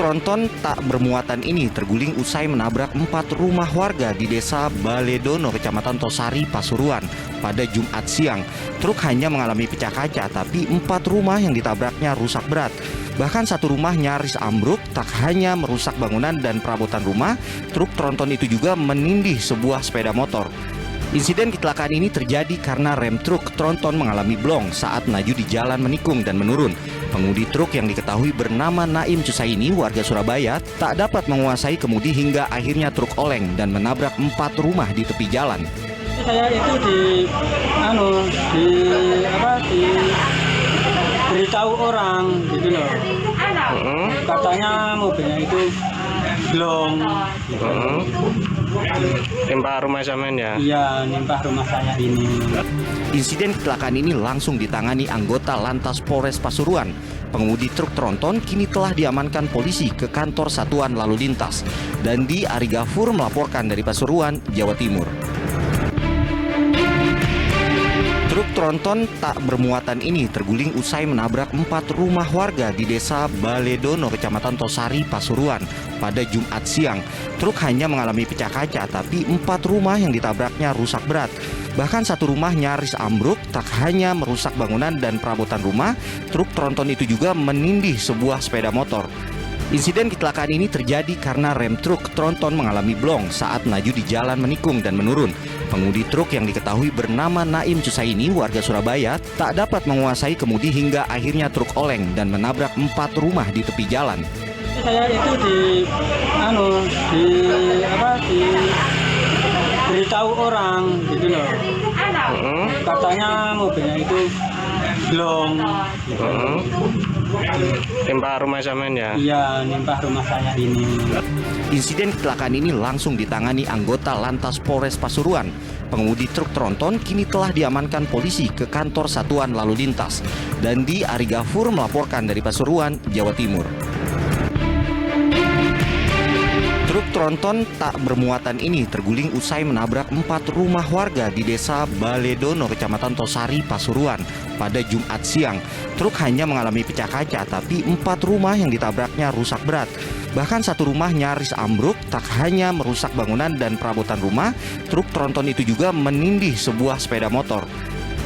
tronton tak bermuatan ini terguling usai menabrak 4 rumah warga di Desa Baledono, Kecamatan Tosari, Pasuruan pada Jumat siang. Truk hanya mengalami pecah kaca, tapi 4 rumah yang ditabraknya rusak berat. Bahkan 1 rumah nyaris ambruk. Tak hanya merusak bangunan dan perabotan rumah, truk tronton itu juga menindih sebuah sepeda motor. Insiden kecelakaan ini terjadi karena rem truk tronton mengalami blong saat melaju di jalan menikung dan menurun. Pengemudi truk yang diketahui bernama Naim Cusaini, warga Surabaya, tak dapat menguasai kemudi hingga akhirnya truk oleng dan menabrak 4 rumah di tepi jalan. Saya itu diberitahu orang gitu loh. Katanya mobilnya itu blong. Nimpa rumah sampean ya? Iya, nimpa rumah saya ini. Insiden kecelakaan ini langsung ditangani anggota Lantas Polres Pasuruan. Pengemudi truk tronton kini telah diamankan polisi ke kantor Satuan Lalu Lintas. Dandi Ari Gafur melaporkan dari Pasuruan, Jawa Timur. Truk tronton tak bermuatan ini terguling usai menabrak 4 rumah warga di Desa Baledono, Kecamatan Tosari, Pasuruan pada Jumat siang. Truk hanya mengalami pecah kaca, tapi 4 rumah yang ditabraknya rusak berat. Bahkan 1 rumah nyaris ambruk. Tak hanya merusak bangunan dan perabotan rumah, truk tronton itu juga menindih sebuah sepeda motor. Insiden kecelakaan ini terjadi karena rem truk tronton mengalami blong saat melaju di jalan menikung dan menurun. Pengemudi truk yang diketahui bernama Naim Cusaini, warga Surabaya, tak dapat menguasai kemudi hingga akhirnya truk oleng dan menabrak 4 rumah di tepi jalan. Saya itu diberitahu orang gitu loh. Katanya mobilnya itu blong. Nimpa rumah sampean ya? Iya, nimpa rumah saya ini. Insiden kecelakaan ini langsung ditangani anggota Lantas Polres Pasuruan. Pengemudi truk tronton kini telah diamankan polisi ke kantor Satuan Lalu Lintas. Dandi Ari Gafur melaporkan dari Pasuruan, Jawa Timur. Truk tronton tak bermuatan ini terguling usai menabrak 4 rumah warga di Desa Baledono, Kecamatan Tosari, Pasuruan pada Jumat siang. Truk hanya mengalami pecah kaca, tapi 4 rumah yang ditabraknya rusak berat. Bahkan 1 rumah nyaris ambruk. Tak hanya merusak bangunan dan perabotan rumah, truk tronton itu juga menindih sebuah sepeda motor.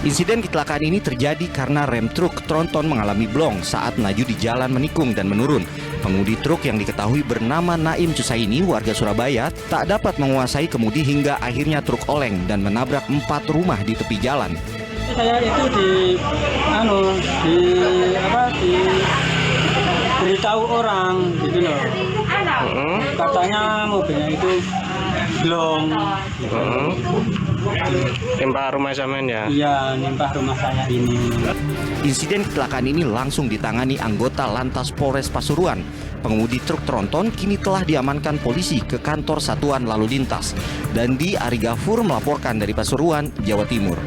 Insiden kecelakaan ini terjadi karena rem truk tronton mengalami blong saat melaju di jalan menikung dan menurun. Pengemudi truk yang diketahui bernama Naim Cusaini, warga Surabaya, tak dapat menguasai kemudi hingga akhirnya truk oleng dan menabrak 4 rumah di tepi jalan. Saya itu diberitahu orang gitu loh. Katanya mobilnya itu blong. Nimpa rumah sampean ya? Iya, nimpa rumah saya ini. Insiden kecelakaan ini langsung ditangani anggota Lantas Polres Pasuruan. Pengemudi truk tronton kini telah diamankan polisi ke kantor Satuan Lalu Lintas. Dandi Ari Gafur melaporkan dari Pasuruan, Jawa Timur.